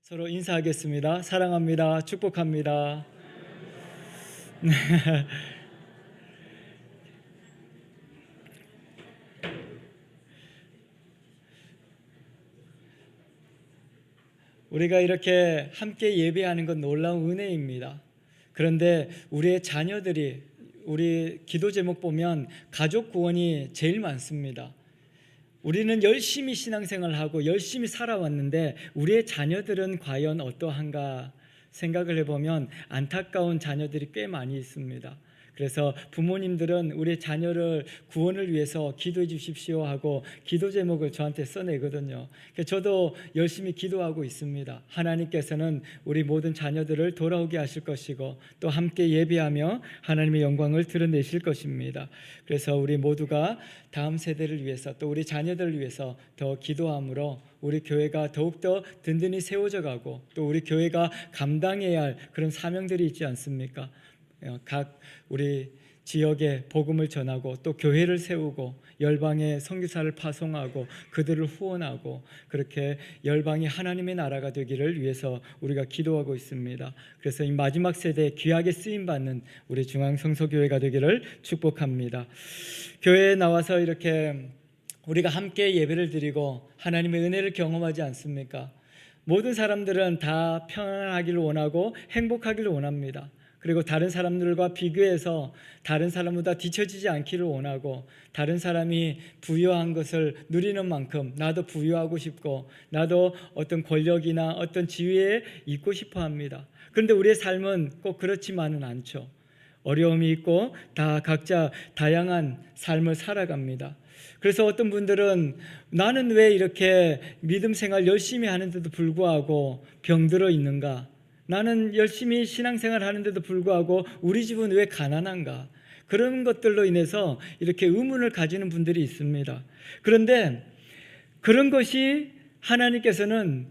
서로 인사하겠습니다. 사랑합니다. 축복합니다. 우리가 이렇게 함께 예배하는 건 놀라운 은혜입니다. 그런데 우리의 자녀들이, 우리 기도 제목 보면 가족 구원이 제일 많습니다. 우리는 열심히 신앙생활하고 열심히 살아왔는데 우리의 자녀들은 과연 어떠한가 생각을 해보면 안타까운 자녀들이 꽤 많이 있습니다. 그래서 부모님들은 우리 자녀를 구원을 위해서 기도해 주십시오 하고 기도 제목을 저한테 써내거든요. 저도 열심히 기도하고 있습니다. 하나님께서는 우리 모든 자녀들을 돌아오게 하실 것이고 또 함께 예배하며 하나님의 영광을 드러내실 것입니다. 그래서 우리 모두가 다음 세대를 위해서 또 우리 자녀들을 위해서 더 기도함으로 우리 교회가 더욱더 든든히 세워져 가고 또 우리 교회가 감당해야 할 그런 사명들이 있지 않습니까? 각 우리 지역에 복음을 전하고 또 교회를 세우고 열방에 선교사를 파송하고 그들을 후원하고 그렇게 열방이 하나님의 나라가 되기를 위해서 우리가 기도하고 있습니다. 그래서 이 마지막 세대에 귀하게 쓰임받는 우리 중앙성서교회가 되기를 축복합니다. 교회에 나와서 이렇게 우리가 함께 예배를 드리고 하나님의 은혜를 경험하지 않습니까? 모든 사람들은 다 평안하기를 원하고 행복하기를 원합니다. 그리고 다른 사람들과 비교해서 다른 사람보다 뒤처지지 않기를 원하고 다른 사람이 부유한 것을 누리는 만큼 나도 부유하고 싶고 나도 어떤 권력이나 어떤 지위에 있고 싶어 합니다. 그런데 우리의 삶은 꼭 그렇지만은 않죠. 어려움이 있고 다 각자 다양한 삶을 살아갑니다. 그래서 어떤 분들은 나는 왜 이렇게 믿음 생활 열심히 하는데도 불구하고 병들어 있는가? 나는 열심히 신앙생활 하는데도 불구하고 우리 집은 왜 가난한가? 그런 것들로 인해서 이렇게 의문을 가지는 분들이 있습니다. 그런데 그런 것이 하나님께서는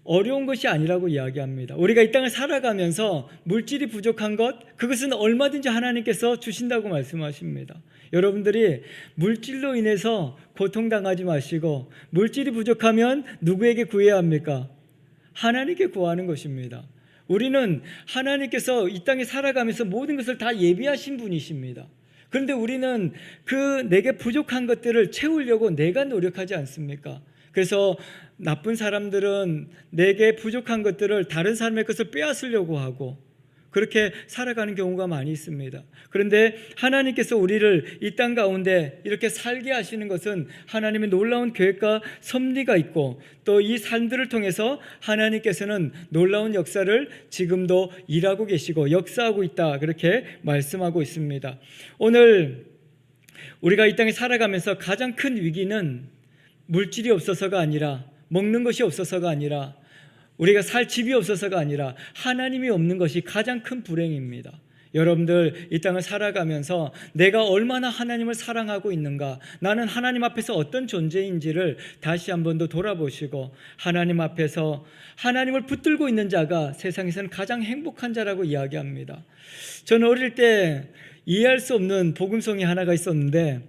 어려운 것이 아니라고 이야기합니다. 우리가 이 땅을 살아가면서 물질이 부족한 것, 그것은 얼마든지 하나님께서 주신다고 말씀하십니다. 여러분들이 물질로 인해서 고통당하지 마시고 물질이 부족하면 누구에게 구해야 합니까? 하나님께 구하는 것입니다. 우리는 하나님께서 이 땅에 살아가면서 모든 것을 다 예비하신 분이십니다. 그런데 우리는 그 내게 부족한 것들을 채우려고 내가 노력하지 않습니까? 그래서 나쁜 사람들은 내게 부족한 것들을 다른 사람의 것을 빼앗으려고 하고 그렇게 살아가는 경우가 많이 있습니다. 그런데 하나님께서 우리를 이 땅 가운데 이렇게 살게 하시는 것은 하나님의 놀라운 계획과 섭리가 있고 또 이 삶들을 통해서 하나님께서는 놀라운 역사를 지금도 일하고 계시고 역사하고 있다 그렇게 말씀하고 있습니다. 오늘 우리가 이 땅에 살아가면서 가장 큰 위기는 물질이 없어서가 아니라 먹는 것이 없어서가 아니라 우리가 살 집이 없어서가 아니라 하나님이 없는 것이 가장 큰 불행입니다. 여러분들 이 땅을 살아가면서 내가 얼마나 하나님을 사랑하고 있는가, 나는 하나님 앞에서 어떤 존재인지를 다시 한 번 더 돌아보시고 하나님 앞에서 하나님을 붙들고 있는 자가 세상에서는 가장 행복한 자라고 이야기합니다. 저는 어릴 때 이해할 수 없는 복음송이 하나가 있었는데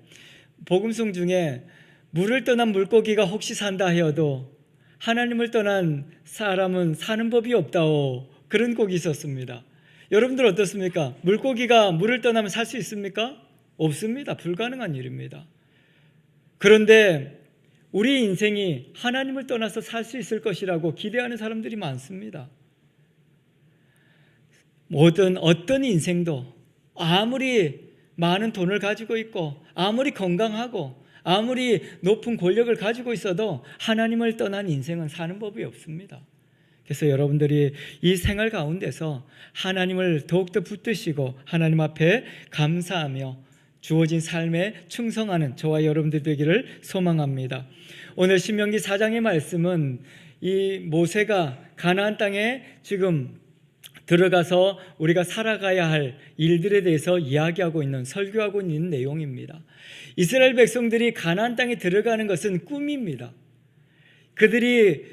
복음송 중에 물을 떠난 물고기가 혹시 산다 하여도 하나님을 떠난 사람은 사는 법이 없다오, 그런 곡이 있었습니다. 여러분들 어떻습니까? 물고기가 물을 떠나면 살 수 있습니까? 없습니다. 불가능한 일입니다. 그런데 우리 인생이 하나님을 떠나서 살 수 있을 것이라고 기대하는 사람들이 많습니다. 어떤 인생도 아무리 많은 돈을 가지고 있고 아무리 건강하고 아무리 높은 권력을 가지고 있어도 하나님을 떠난 인생은 사는 법이 없습니다. 그래서 여러분들이 이 생활 가운데서 하나님을 더욱더 붙드시고 하나님 앞에 감사하며 주어진 삶에 충성하는 저와 여러분들 되기를 소망합니다. 오늘 신명기 4장의 말씀은 이 모세가 가나안 땅에 지금 들어가서 우리가 살아가야 할 일들에 대해서 이야기하고 있는, 설교하고 있는 내용입니다. 이스라엘 백성들이 가나안 땅에 들어가는 것은 꿈입니다. 그들이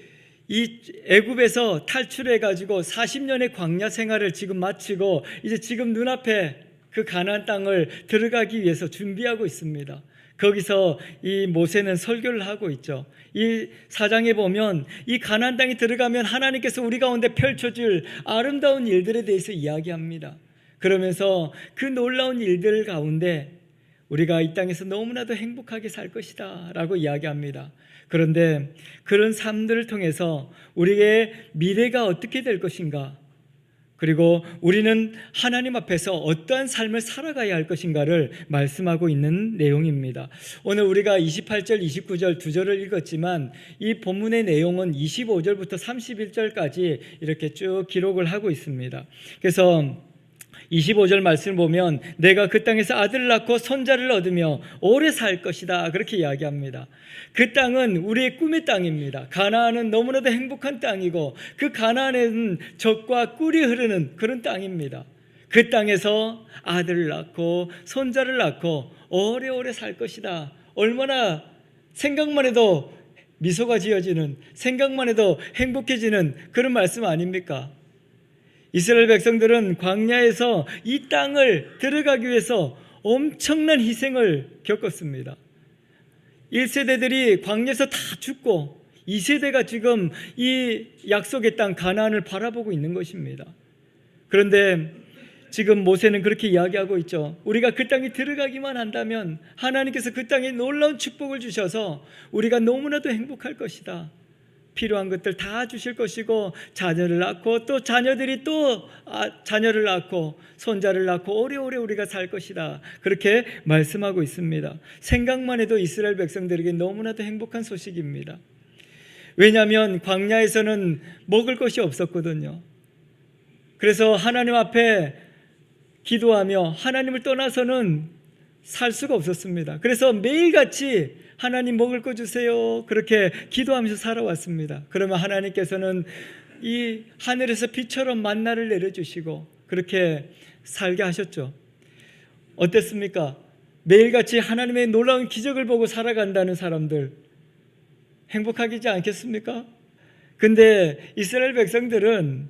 이 애굽에서 탈출해가지고 40년의 광야 생활을 지금 마치고 이제 지금 눈앞에 그 가나안 땅을 들어가기 위해서 준비하고 있습니다. 거기서 이 모세는 설교를 하고 있죠. 이 4장에 보면 이 가나안 땅에 들어가면 하나님께서 우리 가운데 펼쳐줄 아름다운 일들에 대해서 이야기합니다. 그러면서 그 놀라운 일들 가운데 우리가 이 땅에서 너무나도 행복하게 살 것이다 라고 이야기합니다. 그런데 그런 삶들을 통해서 우리의 미래가 어떻게 될 것인가, 그리고 우리는 하나님 앞에서 어떠한 삶을 살아가야 할 것인가를 말씀하고 있는 내용입니다. 오늘 우리가 28절, 29절 두 절을 읽었지만 이 본문의 내용은 25절부터 31절까지 이렇게 쭉 기록을 하고 있습니다. 그래서 25절 말씀을 보면 내가 그 땅에서 아들을 낳고 손자를 얻으며 오래 살 것이다, 그렇게 이야기합니다. 그 땅은 우리의 꿈의 땅입니다. 가나안은 너무나도 행복한 땅이고 그 가나안에는 젖과 꿀이 흐르는 그런 땅입니다. 그 땅에서 아들을 낳고 손자를 낳고 오래오래 살 것이다. 얼마나 생각만 해도 미소가 지어지는, 생각만 해도 행복해지는 그런 말씀 아닙니까? 이스라엘 백성들은 광야에서 이 땅을 들어가기 위해서 엄청난 희생을 겪었습니다. 1세대들이 광야에서 다 죽고 2세대가 지금 이 약속의 땅 가나안을 바라보고 있는 것입니다. 그런데 지금 모세는 그렇게 이야기하고 있죠. 우리가 그 땅에 들어가기만 한다면 하나님께서 그 땅에 놀라운 축복을 주셔서 우리가 너무나도 행복할 것이다. 필요한 것들 다 주실 것이고 자녀를 낳고 또 자녀들이 또 자녀를 낳고 손자를 낳고 오래오래 우리가 살 것이다, 그렇게 말씀하고 있습니다. 생각만 해도 이스라엘 백성들에게 너무나도 행복한 소식입니다. 왜냐하면 광야에서는 먹을 것이 없었거든요. 그래서 하나님 앞에 기도하며 하나님을 떠나서는 살 수가 없었습니다. 그래서 매일같이 하나님 먹을 거 주세요, 그렇게 기도하면서 살아왔습니다. 그러면 하나님께서는 이 하늘에서 비처럼 만나를 내려주시고 그렇게 살게 하셨죠. 어땠습니까? 매일같이 하나님의 놀라운 기적을 보고 살아간다는 사람들 행복하겠지 않겠습니까? 근데 이스라엘 백성들은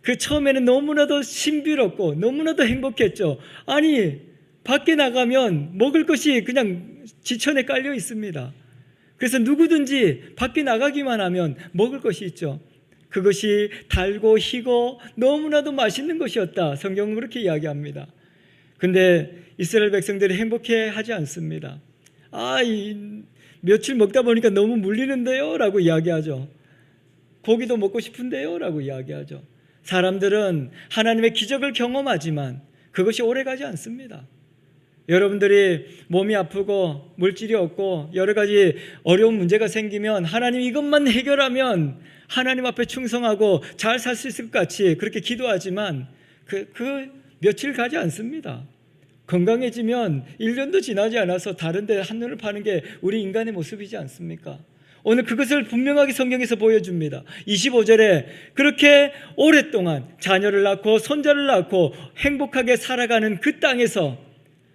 그 처음에는 너무나도 신비롭고 너무나도 행복했죠. 아니, 밖에 나가면 먹을 것이 그냥 지천에 깔려 있습니다. 그래서 누구든지 밖에 나가기만 하면 먹을 것이 있죠. 그것이 달고 희고 너무나도 맛있는 것이었다, 성경은 그렇게 이야기합니다. 근데 이스라엘 백성들이 행복해하지 않습니다. 며칠 먹다 보니까 너무 물리는데요 라고 이야기하죠. 고기도 먹고 싶은데요 라고 이야기하죠. 사람들은 하나님의 기적을 경험하지만 그것이 오래가지 않습니다. 여러분들이 몸이 아프고 물질이 없고 여러 가지 어려운 문제가 생기면 하나님 이것만 해결하면 하나님 앞에 충성하고 잘 살 수 있을 것 같이 그렇게 기도하지만 그 며칠 가지 않습니다. 건강해지면 1년도 지나지 않아서 다른 데 한눈을 파는 게 우리 인간의 모습이지 않습니까? 오늘 그것을 분명하게 성경에서 보여줍니다. 25절에 그렇게 오랫동안 자녀를 낳고 손자를 낳고 행복하게 살아가는 그 땅에서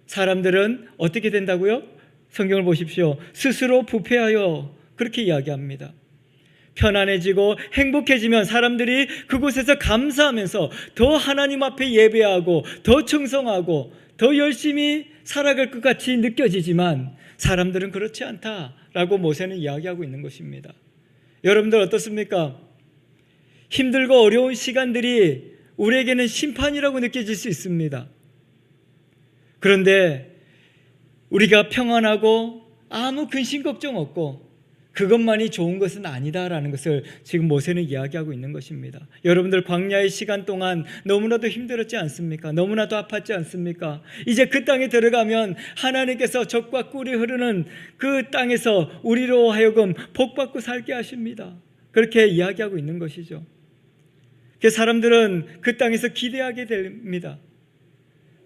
사람들은 어떻게 된다고요? 성경을 보십시오. 스스로 부패하여, 그렇게 이야기합니다. 편안해지고 행복해지면 사람들이 그곳에서 감사하면서 더 하나님 앞에 예배하고 더 충성하고 더 열심히 살아갈 것 같이 느껴지지만 사람들은 그렇지 않다라고 모세는 이야기하고 있는 것입니다. 여러분들 어떻습니까? 힘들고 어려운 시간들이 우리에게는 심판이라고 느껴질 수 있습니다. 그런데 우리가 평안하고 아무 근심 걱정 없고 그것만이 좋은 것은 아니다라는 것을 지금 모세는 이야기하고 있는 것입니다. 여러분들 광야의 시간 동안 너무나도 힘들었지 않습니까? 너무나도 아팠지 않습니까? 이제 그 땅에 들어가면 하나님께서 젖과 꿀이 흐르는 그 땅에서 우리로 하여금 복받고 살게 하십니다. 그렇게 이야기하고 있는 것이죠. 그래서 사람들은 그 땅에서 기대하게 됩니다.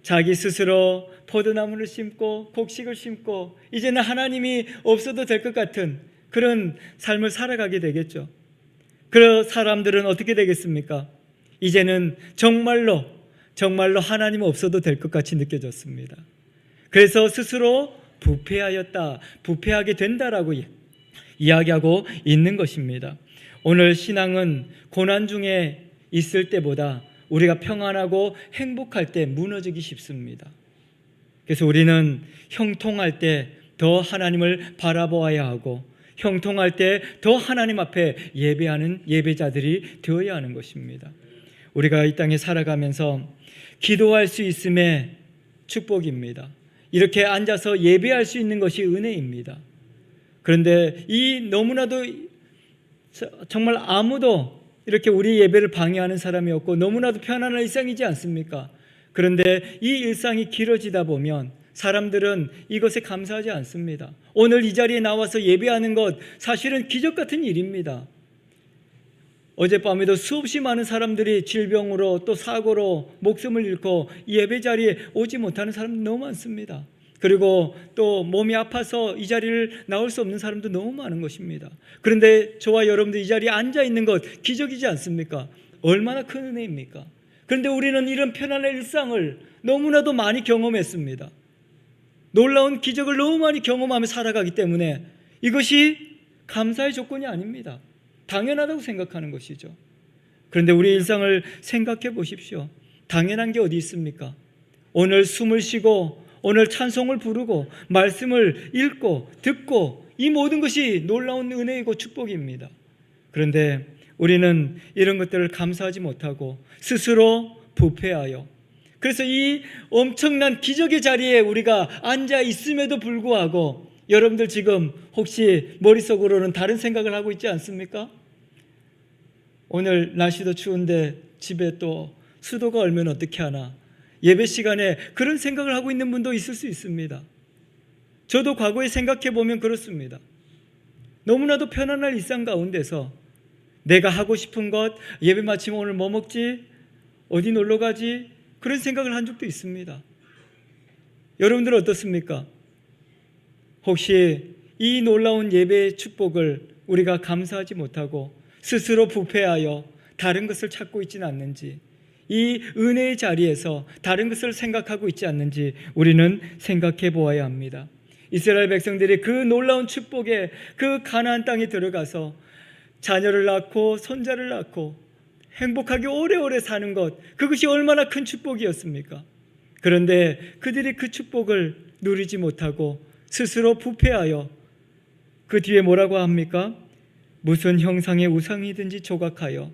자기 스스로 포도나무를 심고 곡식을 심고 이제는 하나님이 없어도 될 것 같은 그런 삶을 살아가게 되겠죠. 그 사람들은 어떻게 되겠습니까? 이제는 정말로 하나님 없어도 될 것 같이 느껴졌습니다. 그래서 스스로 부패하였다, 부패하게 된다라고 이야기하고 있는 것입니다. 오늘 신앙은 고난 중에 있을 때보다 우리가 평안하고 행복할 때 무너지기 쉽습니다. 그래서 우리는 형통할 때 더 하나님을 바라보아야 하고 형통할 때 더 하나님 앞에 예배하는 예배자들이 되어야 하는 것입니다. 우리가 이 땅에 살아가면서 기도할 수 있음의 축복입니다. 이렇게 앉아서 예배할 수 있는 것이 은혜입니다. 그런데 이 너무나도 정말 아무도 이렇게 우리 예배를 방해하는 사람이 없고 너무나도 편안한 일상이지 않습니까? 그런데 이 일상이 길어지다 보면 사람들은 이것에 감사하지 않습니다. 오늘 이 자리에 나와서 예배하는 것 사실은 기적 같은 일입니다. 어젯밤에도 수없이 많은 사람들이 질병으로 또 사고로 목숨을 잃고 예배 자리에 오지 못하는 사람도 너무 많습니다. 그리고 또 몸이 아파서 이 자리를 나올 수 없는 사람도 너무 많은 것입니다. 그런데 저와 여러분들 이 자리에 앉아 있는 것 기적이지 않습니까? 얼마나 큰 은혜입니까? 그런데 우리는 이런 편안한 일상을 너무나도 많이 경험했습니다. 놀라운 기적을 너무 많이 경험하며 살아가기 때문에 이것이 감사의 조건이 아닙니다. 당연하다고 생각하는 것이죠. 그런데 우리 일상을 생각해 보십시오. 당연한 게 어디 있습니까? 오늘 숨을 쉬고 오늘 찬송을 부르고 말씀을 읽고 듣고 이 모든 것이 놀라운 은혜이고 축복입니다. 그런데 우리는 이런 것들을 감사하지 못하고 스스로 부패하여, 그래서 이 엄청난 기적의 자리에 우리가 앉아 있음에도 불구하고 여러분들 지금 혹시 머릿속으로는 다른 생각을 하고 있지 않습니까? 오늘 날씨도 추운데 집에 또 수도가 얼면 어떻게 하나, 예배 시간에 그런 생각을 하고 있는 분도 있을 수 있습니다. 저도 과거에 생각해 보면 그렇습니다. 너무나도 편안한 일상 가운데서 내가 하고 싶은 것, 예배 마치면 오늘 뭐 먹지? 어디 놀러 가지? 그런 생각을 한 적도 있습니다. 여러분들은 어떻습니까? 혹시 이 놀라운 예배의 축복을 우리가 감사하지 못하고 스스로 부패하여 다른 것을 찾고 있지는 않는지, 이 은혜의 자리에서 다른 것을 생각하고 있지 않는지 우리는 생각해 보아야 합니다. 이스라엘 백성들이 그 놀라운 축복에 그 가나안 땅에 들어가서 자녀를 낳고 손자를 낳고 행복하게 오래오래 사는 것, 그것이 얼마나 큰 축복이었습니까? 그런데 그들이 그 축복을 누리지 못하고 스스로 부패하여 그 뒤에 뭐라고 합니까? 무슨 형상의 우상이든지 조각하여,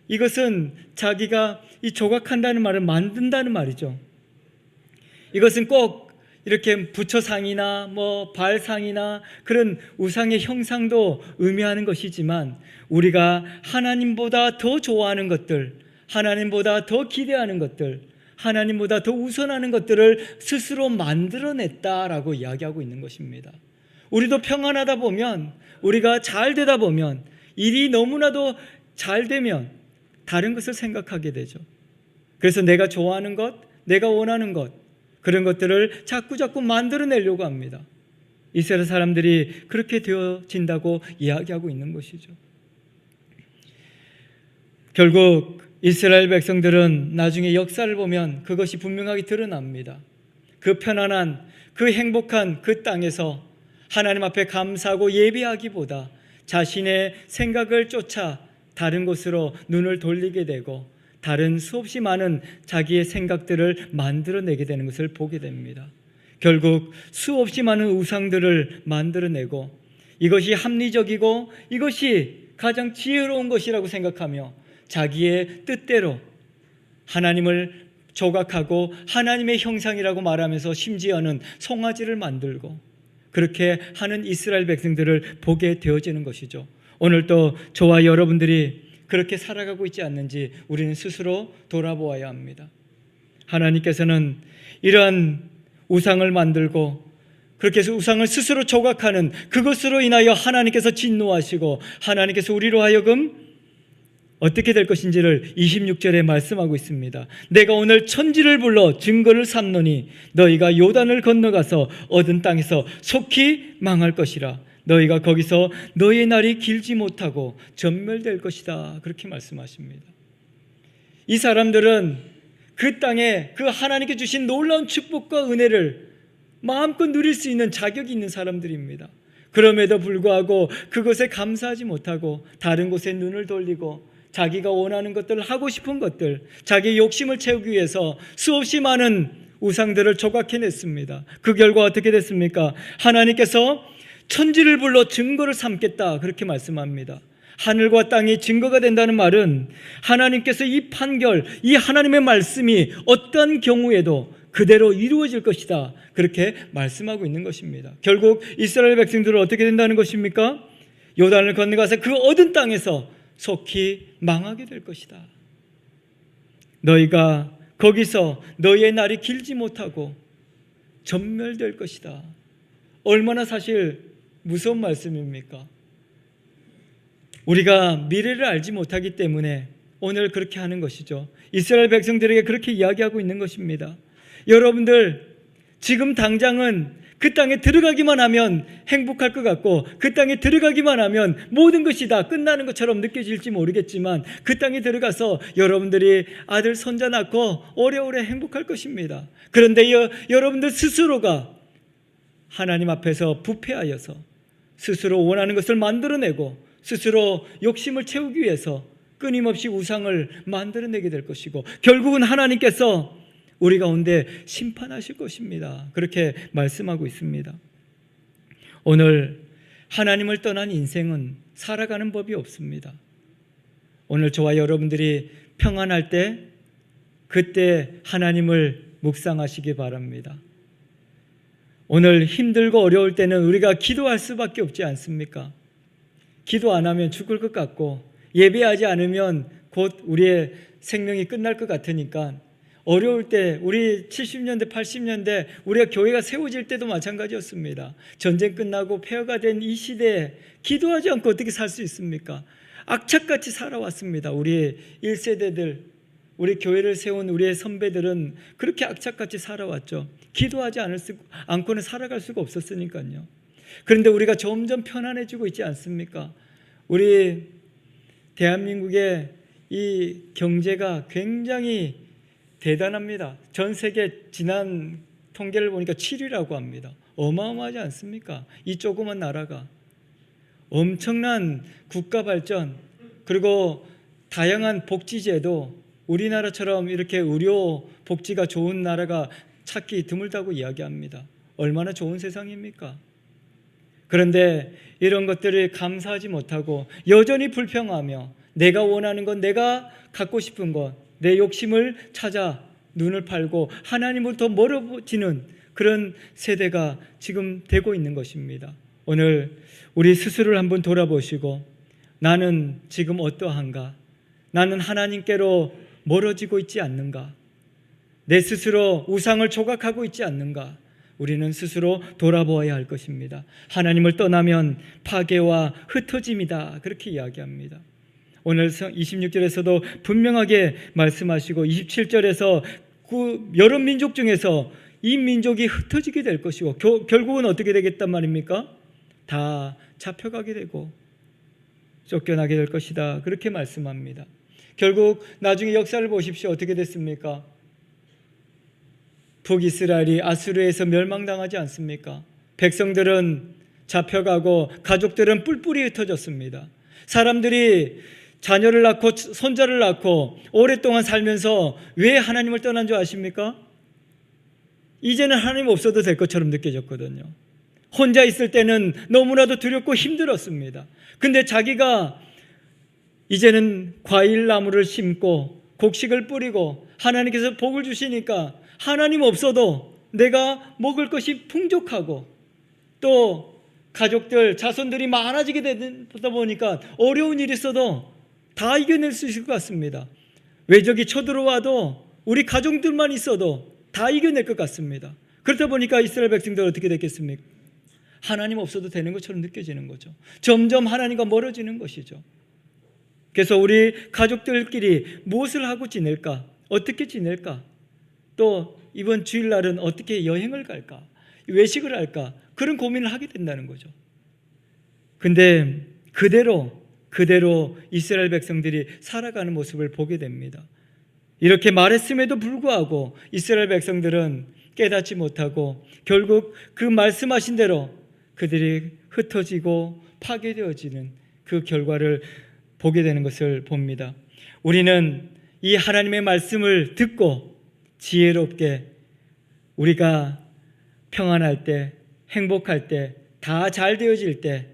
이것은 자기가 이 조각한다는 말을 만든다는 말이죠. 이것은 꼭 이렇게 부처상이나 뭐 발상이나 그런 우상의 형상도 의미하는 것이지만 우리가 하나님보다 더 좋아하는 것들, 하나님보다 더 기대하는 것들, 하나님보다 더 우선하는 것들을 스스로 만들어냈다라고 이야기하고 있는 것입니다. 우리도 평안하다 보면, 우리가 잘 되다 보면, 일이 너무나도 잘 되면 다른 것을 생각하게 되죠. 그래서 내가 좋아하는 것, 내가 원하는 것, 그런 것들을 자꾸 만들어내려고 합니다. 이스라엘 사람들이 그렇게 되어진다고 이야기하고 있는 것이죠. 결국 이스라엘 백성들은 나중에 역사를 보면 그것이 분명하게 드러납니다. 그 편안한, 그 행복한 그 땅에서 하나님 앞에 감사하고 예배하기보다 자신의 생각을 쫓아 다른 곳으로 눈을 돌리게 되고 다른 수없이 많은 자기의 생각들을 만들어내게 되는 것을 보게 됩니다. 결국 수없이 많은 우상들을 만들어내고 이것이 합리적이고 이것이 가장 지혜로운 것이라고 생각하며 자기의 뜻대로 하나님을 조각하고 하나님의 형상이라고 말하면서 심지어는 송아지를 만들고 그렇게 하는 이스라엘 백성들을 보게 되어지는 것이죠. 오늘도 저와 여러분들이 그렇게 살아가고 있지 않는지 우리는 스스로 돌아보아야 합니다. 하나님께서는 이러한 우상을 만들고 그렇게 해서 우상을 스스로 조각하는 그것으로 인하여 하나님께서 진노하시고 하나님께서 우리로 하여금 어떻게 될 것인지를 26절에 말씀하고 있습니다. 내가 오늘 천지를 불러 증거를 삼노니 너희가 요단을 건너가서 얻은 땅에서 속히 망할 것이라. 너희가 거기서 너희의 날이 길지 못하고 전멸될 것이다. 그렇게 말씀하십니다. 이 사람들은 그 땅에 그 하나님께 주신 놀라운 축복과 은혜를 마음껏 누릴 수 있는 자격이 있는 사람들입니다. 그럼에도 불구하고 그것에 감사하지 못하고 다른 곳에 눈을 돌리고 자기가 원하는 것들을 하고 싶은 것들, 자기의 욕심을 채우기 위해서 수없이 많은 우상들을 조각해냈습니다. 그 결과 어떻게 됐습니까? 하나님께서 천지를 불러 증거를 삼겠다 그렇게 말씀합니다. 하늘과 땅이 증거가 된다는 말은 하나님께서 이 판결, 이 하나님의 말씀이 어떠한 경우에도 그대로 이루어질 것이다 그렇게 말씀하고 있는 것입니다. 결국 이스라엘 백성들은 어떻게 된다는 것입니까? 요단을 건너가서 그 얻은 땅에서 속히 망하게 될 것이다. 너희가 거기서 너희의 날이 길지 못하고 전멸될 것이다. 얼마나 사실 무서운 말씀입니까? 우리가 미래를 알지 못하기 때문에 오늘 그렇게 하는 것이죠. 이스라엘 백성들에게 그렇게 이야기하고 있는 것입니다. 여러분들 지금 당장은 그 땅에 들어가기만 하면 행복할 것 같고 그 땅에 들어가기만 하면 모든 것이 다 끝나는 것처럼 느껴질지 모르겠지만 그 땅에 들어가서 여러분들이 아들 손자 낳고 오래오래 행복할 것입니다. 그런데 여러분들 스스로가 하나님 앞에서 부패하여서 스스로 원하는 것을 만들어내고 스스로 욕심을 채우기 위해서 끊임없이 우상을 만들어내게 될 것이고 결국은 하나님께서 우리 가운데 심판하실 것입니다. 그렇게 말씀하고 있습니다. 오늘 하나님을 떠난 인생은 살아가는 법이 없습니다. 오늘 저와 여러분들이 평안할 때 그때 하나님을 묵상하시기 바랍니다. 오늘 힘들고 어려울 때는 우리가 기도할 수밖에 없지 않습니까? 기도 안 하면 죽을 것 같고 예배하지 않으면 곧 우리의 생명이 끝날 것 같으니까 어려울 때 우리 70년대 80년대 우리가 교회가 세워질 때도 마찬가지였습니다. 전쟁 끝나고 폐허가 된 이 시대에 기도하지 않고 어떻게 살 수 있습니까? 악착같이 살아왔습니다. 우리 1세대들 우리 교회를 세운 우리의 선배들은 그렇게 악착같이 살아왔죠. 기도하지 않고는 살아갈 수가 없었으니까요. 그런데 우리가 점점 편안해지고 있지 않습니까? 우리 대한민국의 이 경제가 굉장히 대단합니다. 전 세계 지난 통계를 보니까 7위라고 합니다. 어마어마하지 않습니까? 이 조그만 나라가 엄청난 국가 발전 그리고 다양한 복지제도 우리나라처럼 이렇게 의료 복지가 좋은 나라가 찾기 드물다고 이야기합니다. 얼마나 좋은 세상입니까? 그런데 이런 것들을 감사하지 못하고 여전히 불평하며 내가 원하는 것, 내가 갖고 싶은 것, 내 욕심을 찾아 눈을 팔고 하나님으로부터 멀어지는 그런 세대가 지금 되고 있는 것입니다. 오늘 우리 스스로를 한번 돌아보시고 나는 지금 어떠한가? 나는 하나님께로 멀어지고 있지 않는가? 내 스스로 우상을 조각하고 있지 않는가? 우리는 스스로 돌아보아야 할 것입니다. 하나님을 떠나면 파괴와 흩어짐이다 그렇게 이야기합니다. 오늘 26절에서도 분명하게 말씀하시고 27절에서 그 여러 민족 중에서 이 민족이 흩어지게 될 것이고 결국은 어떻게 되겠단 말입니까? 다 잡혀가게 되고 쫓겨나게 될 것이다 그렇게 말씀합니다. 결국 나중에 역사를 보십시오. 어떻게 됐습니까? 북이스라엘이 아수르에서 멸망당하지 않습니까? 백성들은 잡혀가고 가족들은 뿔뿔이 흩어졌습니다. 사람들이 자녀를 낳고 손자를 낳고 오랫동안 살면서 왜 하나님을 떠난 줄 아십니까? 이제는 하나님 없어도 될 것처럼 느껴졌거든요. 혼자 있을 때는 너무나도 두렵고 힘들었습니다. 근데 자기가 이제는 과일나무를 심고 곡식을 뿌리고 하나님께서 복을 주시니까 하나님 없어도 내가 먹을 것이 풍족하고 또 가족들, 자손들이 많아지게 되다 보니까 어려운 일이 있어도 다 이겨낼 수 있을 것 같습니다. 외적이 쳐들어와도 우리 가족들만 있어도 다 이겨낼 것 같습니다. 그렇다 보니까 이스라엘 백성들 어떻게 됐겠습니까? 하나님 없어도 되는 것처럼 느껴지는 거죠. 점점 하나님과 멀어지는 것이죠. 그래서 우리 가족들끼리 무엇을 하고 지낼까? 어떻게 지낼까? 또 이번 주일날은 어떻게 여행을 갈까? 외식을 할까? 그런 고민을 하게 된다는 거죠. 근데 그대로 이스라엘 백성들이 살아가는 모습을 보게 됩니다. 이렇게 말했음에도 불구하고 이스라엘 백성들은 깨닫지 못하고 결국 그 말씀하신 대로 그들이 흩어지고 파괴되어지는 그 결과를 보게 되는 것을 봅니다. 우리는 이 하나님의 말씀을 듣고 지혜롭게 우리가 평안할 때, 행복할 때, 다 잘 되어질 때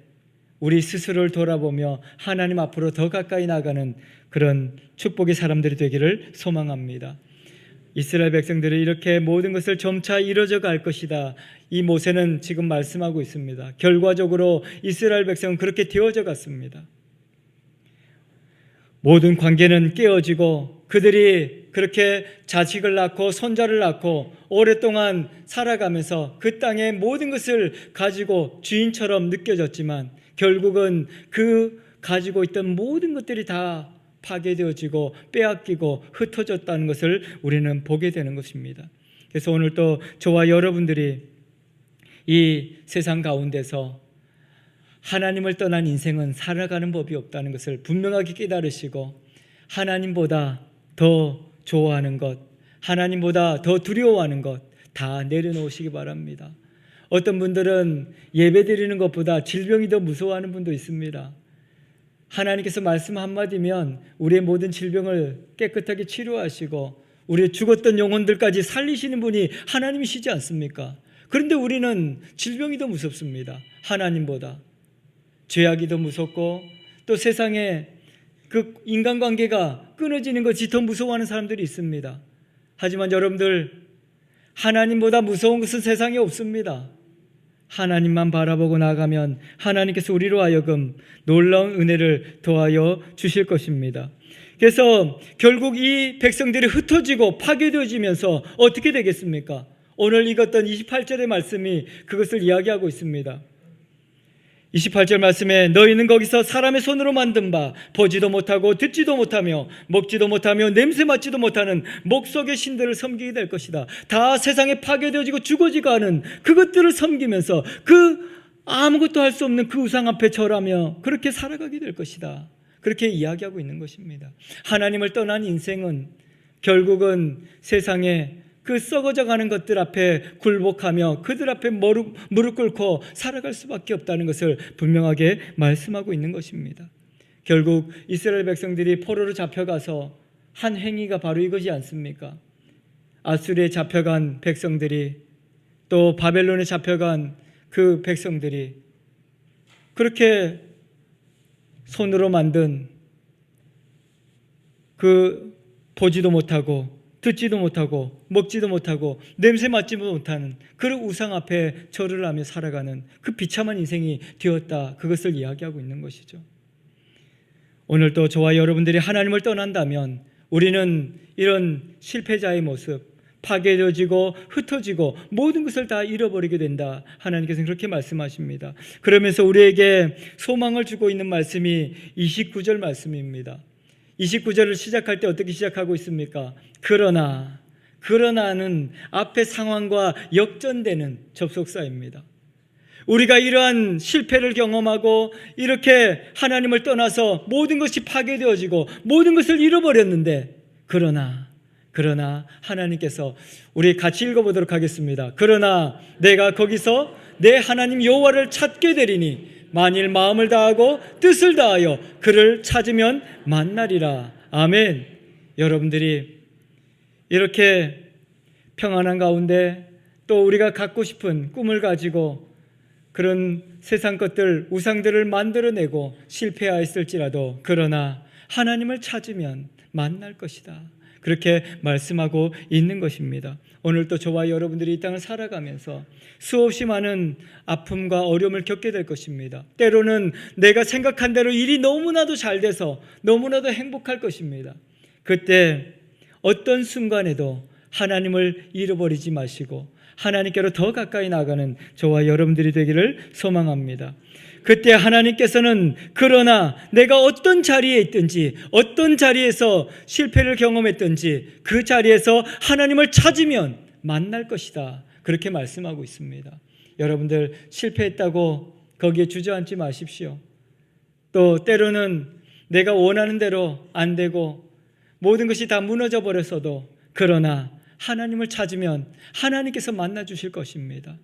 우리 스스로를 돌아보며 하나님 앞으로 더 가까이 나가는 그런 축복의 사람들이 되기를 소망합니다. 이스라엘 백성들이 이렇게 모든 것을 점차 이루어져 갈 것이다. 이 모세는 지금 말씀하고 있습니다. 결과적으로 이스라엘 백성은 그렇게 되어져 갔습니다. 모든 관계는 깨어지고 그들이 그렇게 자식을 낳고 손자를 낳고 오랫동안 살아가면서 그 땅의 모든 것을 가지고 주인처럼 느껴졌지만 결국은 그 가지고 있던 모든 것들이 다 파괴되어지고 빼앗기고 흩어졌다는 것을 우리는 보게 되는 것입니다. 그래서 오늘 또 저와 여러분들이 이 세상 가운데서 하나님을 떠난 인생은 살아가는 법이 없다는 것을 분명하게 깨달으시고 하나님보다 더 좋아하는 것, 하나님보다 더 두려워하는 것 다 내려놓으시기 바랍니다. 어떤 분들은 예배드리는 것보다 질병이 더 무서워하는 분도 있습니다. 하나님께서 말씀 한마디면 우리의 모든 질병을 깨끗하게 치료하시고 우리의 죽었던 영혼들까지 살리시는 분이 하나님이시지 않습니까? 그런데 우리는 질병이 더 무섭습니다. 하나님보다. 죄악이 더 무섭고 또 세상에 그 인간관계가 끊어지는 것이 더 무서워하는 사람들이 있습니다. 하지만 여러분들, 하나님보다 무서운 것은 세상에 없습니다. 하나님만 바라보고 나가면 하나님께서 우리로 하여금 놀라운 은혜를 더하여 주실 것입니다. 그래서 결국 이 백성들이 흩어지고 파괴되어지면서 어떻게 되겠습니까? 오늘 읽었던 28절의 말씀이 그것을 이야기하고 있습니다. 28절 말씀에 너희는 거기서 사람의 손으로 만든 바 보지도 못하고 듣지도 못하며 먹지도 못하며 냄새 맡지도 못하는 목석의 신들을 섬기게 될 것이다. 다 세상에 파괴되어지고 죽어지고 하는 그것들을 섬기면서 그 아무것도 할 수 없는 그 우상 앞에 절하며 그렇게 살아가게 될 것이다. 그렇게 이야기하고 있는 것입니다. 하나님을 떠난 인생은 결국은 세상에 그 썩어져 가는 것들 앞에 굴복하며 그들 앞에 무릎 꿇고 살아갈 수밖에 없다는 것을 분명하게 말씀하고 있는 것입니다. 결국 이스라엘 백성들이 포로로 잡혀가서 한 행위가 바로 이것이 않습니까? 아수리에 잡혀간 백성들이 또 바벨론에 잡혀간 그 백성들이 그렇게 손으로 만든 그 보지도 못하고 듣지도 못하고 먹지도 못하고 냄새 맡지도 못하는 그런 우상 앞에 절을 하며 살아가는 그 비참한 인생이 되었다. 그것을 이야기하고 있는 것이죠. 오늘도 저와 여러분들이 하나님을 떠난다면 우리는 이런 실패자의 모습, 파괴되어지고 흩어지고 모든 것을 다 잃어버리게 된다. 하나님께서는 그렇게 말씀하십니다. 그러면서 우리에게 소망을 주고 있는 말씀이 29절 말씀입니다. 29절을 시작할 때 어떻게 시작하고 있습니까? 그러나는 앞의 상황과 역전되는 접속사입니다. 우리가 이러한 실패를 경험하고 이렇게 하나님을 떠나서 모든 것이 파괴되어지고 모든 것을 잃어버렸는데 그러나 하나님께서 우리 같이 읽어보도록 하겠습니다. 그러나 내가 거기서 내 하나님 여호와를 찾게 되리니 만일 마음을 다하고 뜻을 다하여 그를 찾으면 만나리라. 아멘. 여러분들이 이렇게 평안한 가운데 또 우리가 갖고 싶은 꿈을 가지고 그런 세상 것들, 우상들을 만들어내고 실패하였을지라도 그러나 하나님을 찾으면 만날 것이다. 그렇게 말씀하고 있는 것입니다. 오늘도 저와 여러분들이 이 땅을 살아가면서 수없이 많은 아픔과 어려움을 겪게 될 것입니다. 때로는 내가 생각한 대로 일이 너무나도 잘 돼서 너무나도 행복할 것입니다. 그때 어떤 순간에도 하나님을 잃어버리지 마시고 하나님께로 더 가까이 나가는 저와 여러분들이 되기를 소망합니다. 그때 하나님께서는 그러나 내가 어떤 자리에 있든지 어떤 자리에서 실패를 경험했든지 그 자리에서 하나님을 찾으면 만날 것이다. 그렇게 말씀하고 있습니다. 여러분들 실패했다고 거기에 주저앉지 마십시오. 또 때로는 내가 원하는 대로 안 되고 모든 것이 다 무너져 버렸어도 그러나 하나님을 찾으면 하나님께서 만나 주실 것입니다.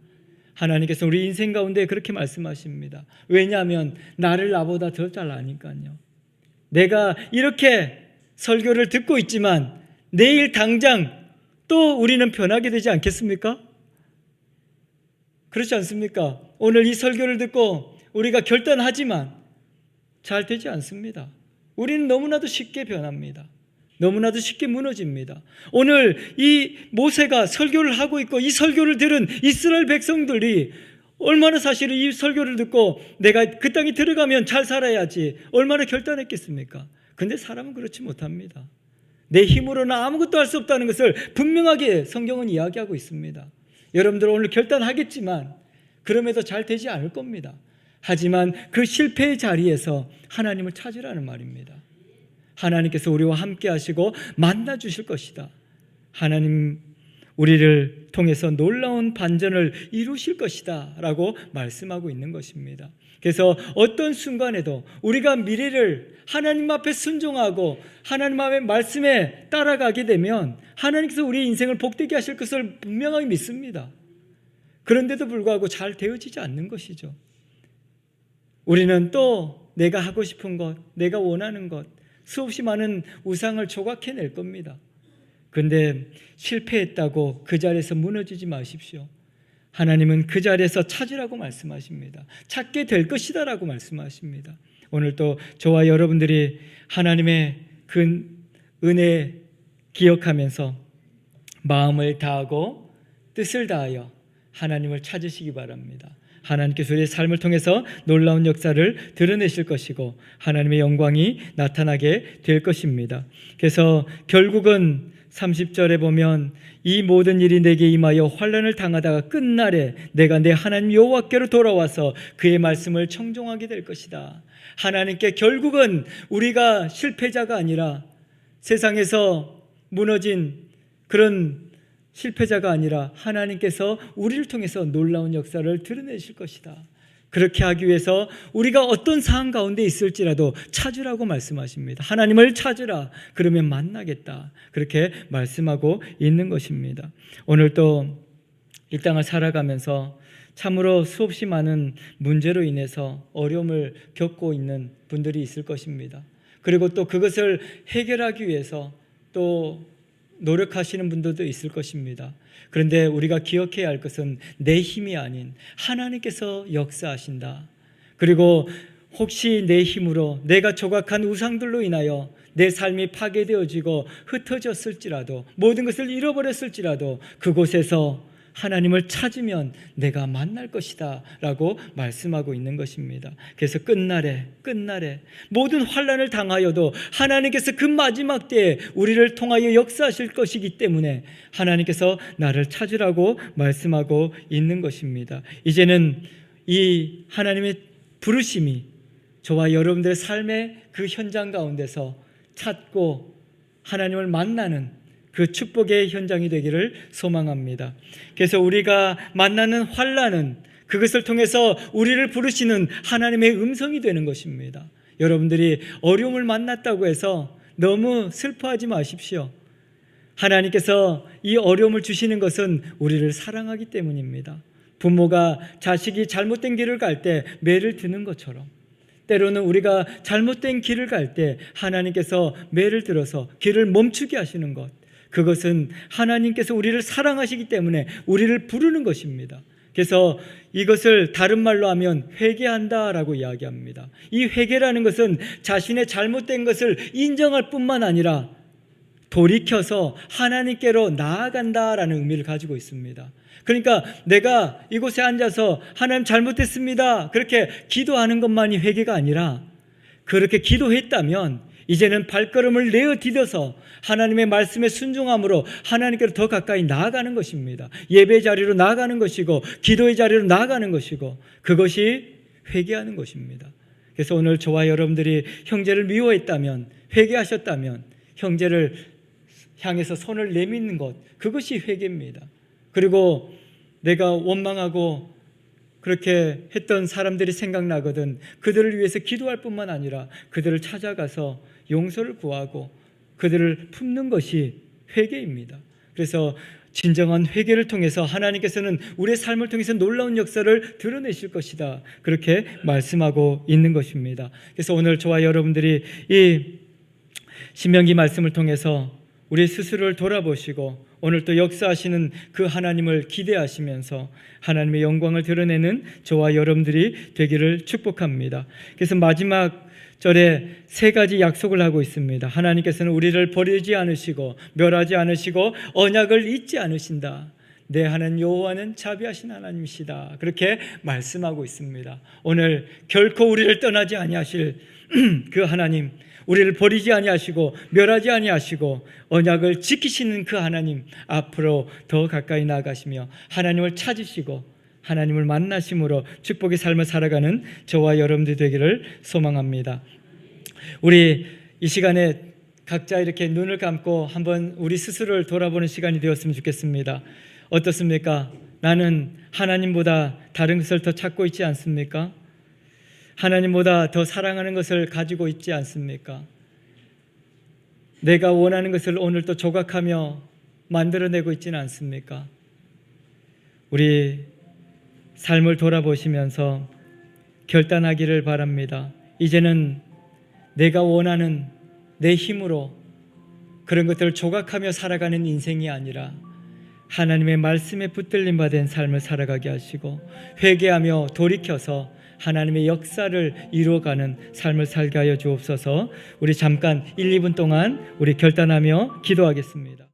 하나님께서 우리 인생 가운데 그렇게 말씀하십니다. 왜냐하면 나를 나보다 더 잘 아니까요. 내가 이렇게 설교를 듣고 있지만 내일 당장 또 우리는 변하게 되지 않겠습니까? 그렇지 않습니까? 오늘 이 설교를 듣고 우리가 결단하지만 잘 되지 않습니다. 우리는 너무나도 쉽게 변합니다. 너무나도 쉽게 무너집니다. 오늘 이 모세가 설교를 하고 있고 이 설교를 들은 이스라엘 백성들이 얼마나 사실은 이 설교를 듣고 내가 그 땅에 들어가면 잘 살아야지 얼마나 결단했겠습니까? 근데 사람은 그렇지 못합니다. 내 힘으로는 아무것도 할 수 없다는 것을 분명하게 성경은 이야기하고 있습니다. 여러분들 오늘 결단하겠지만 그럼에도 잘 되지 않을 겁니다. 하지만 그 실패의 자리에서 하나님을 찾으라는 말입니다. 하나님께서 우리와 함께 하시고 만나 주실 것이다. 하나님 우리를 통해서 놀라운 반전을 이루실 것이다 라고 말씀하고 있는 것입니다. 그래서 어떤 순간에도 우리가 미래를 하나님 앞에 순종하고 하나님 앞의 말씀에 따라가게 되면 하나님께서 우리의 인생을 복되게 하실 것을 분명하게 믿습니다. 그런데도 불구하고 잘 되어지지 않는 것이죠. 우리는 또 내가 하고 싶은 것, 내가 원하는 것, 수없이 많은 우상을 조각해낼 겁니다. 그런데 실패했다고 그 자리에서 무너지지 마십시오. 하나님은 그 자리에서 찾으라고 말씀하십니다. 찾게 될 것이다 라고 말씀하십니다. 오늘 또 저와 여러분들이 하나님의 그 은혜 기억하면서 마음을 다하고 뜻을 다하여 하나님을 찾으시기 바랍니다. 하나님께서 우리의 삶을 통해서 놀라운 역사를 드러내실 것이고 하나님의 영광이 나타나게 될 것입니다. 그래서 결국은 30절에 보면 이 모든 일이 내게 임하여 환난을 당하다가 끝날에 내가 내 하나님 여호와께로 돌아와서 그의 말씀을 청종하게 될 것이다. 하나님께 결국은 우리가 실패자가 아니라 세상에서 무너진 그런 실패자가 아니라 하나님께서 우리를 통해서 놀라운 역사를 드러내실 것이다. 그렇게 하기 위해서 우리가 어떤 상황 가운데 있을지라도 찾으라고 말씀하십니다. 하나님을 찾으라. 그러면 만나겠다. 그렇게 말씀하고 있는 것입니다. 오늘 또 이 땅을 살아가면서 참으로 수없이 많은 문제로 인해서 어려움을 겪고 있는 분들이 있을 것입니다. 그리고 또 그것을 해결하기 위해서 또 노력하시는 분들도 있을 것입니다. 그런데 우리가 기억해야 할 것은 내 힘이 아닌 하나님께서 역사하신다. 그리고 혹시 내 힘으로 내가 조각한 우상들로 인하여 내 삶이 파괴되어지고 흩어졌을지라도 모든 것을 잃어버렸을지라도 그곳에서 하나님을 찾으면 내가 만날 것이다 라고 말씀하고 있는 것입니다. 그래서 끝날에 모든 환난을 당하여도 하나님께서 그 마지막 때에 우리를 통하여 역사하실 것이기 때문에 하나님께서 나를 찾으라고 말씀하고 있는 것입니다. 이제는 이 하나님의 부르심이 저와 여러분들의 삶의 그 현장 가운데서 찾고 하나님을 만나는 그 축복의 현장이 되기를 소망합니다. 그래서 우리가 만나는 환난은 그것을 통해서 우리를 부르시는 하나님의 음성이 되는 것입니다. 여러분들이 어려움을 만났다고 해서 너무 슬퍼하지 마십시오. 하나님께서 이 어려움을 주시는 것은 우리를 사랑하기 때문입니다. 부모가 자식이 잘못된 길을 갈 때 매를 드는 것처럼 때로는 우리가 잘못된 길을 갈 때 하나님께서 매를 들어서 길을 멈추게 하시는 것, 그것은 하나님께서 우리를 사랑하시기 때문에 우리를 부르는 것입니다. 그래서 이것을 다른 말로 하면 회개한다라고 이야기합니다. 이 회개라는 것은 자신의 잘못된 것을 인정할 뿐만 아니라 돌이켜서 하나님께로 나아간다라는 의미를 가지고 있습니다. 그러니까 내가 이곳에 앉아서 하나님 잘못했습니다 그렇게 기도하는 것만이 회개가 아니라 그렇게 기도했다면 이제는 발걸음을 내어 디뎌서 하나님의 말씀에 순종함으로 하나님께로 더 가까이 나아가는 것입니다. 예배 자리로 나아가는 것이고 기도의 자리로 나아가는 것이고 그것이 회개하는 것입니다. 그래서 오늘 저와 여러분들이 형제를 미워했다면, 회개하셨다면 형제를 향해서 손을 내미는 것, 그것이 회개입니다. 그리고 내가 원망하고 그렇게 했던 사람들이 생각나거든 그들을 위해서 기도할 뿐만 아니라 그들을 찾아가서 용서를 구하고 그들을 품는 것이 회개입니다. 그래서 진정한 회개를 통해서 하나님께서는 우리의 삶을 통해서 놀라운 역사를 드러내실 것이다, 그렇게 말씀하고 있는 것입니다. 그래서 오늘 저와 여러분들이 이 신명기 말씀을 통해서 우리 스스로를 돌아보시고 오늘 또 역사하시는 그 하나님을 기대하시면서 하나님의 영광을 드러내는 저와 여러분들이 되기를 축복합니다. 그래서 마지막 절에 세 가지 약속을 하고 있습니다. 하나님께서는 우리를 버리지 않으시고 멸하지 않으시고 언약을 잊지 않으신다. 내 하나님 여호와는 자비하신 하나님이시다. 그렇게 말씀하고 있습니다. 오늘 결코 우리를 떠나지 아니하실 그 하나님, 우리를 버리지 아니하시고 멸하지 아니하시고 언약을 지키시는 그 하나님 앞으로 더 가까이 나아가시며 하나님을 찾으시고 하나님을 만나심으로 축복의 삶을 살아가는 저와 여러분들 되기를 소망합니다. 우리 이 시간에 각자 이렇게 눈을 감고 한번 우리 스스로를 돌아보는 시간이 되었으면 좋겠습니다. 어떻습니까? 나는 하나님보다 다른 것을 더 찾고 있지 않습니까? 하나님보다 더 사랑하는 것을 가지고 있지 않습니까? 내가 원하는 것을 오늘 또 조각하며 만들어내고 있지는 않습니까? 우리 삶을 돌아보시면서 결단하기를 바랍니다. 이제는 내가 원하는 내 힘으로 그런 것들을 조각하며 살아가는 인생이 아니라 하나님의 말씀에 붙들림 받은 삶을 살아가게 하시고 회개하며 돌이켜서 하나님의 역사를 이루어가는 삶을 살게 하여 주옵소서. 우리 잠깐 1, 2분 동안 우리 결단하며 기도하겠습니다.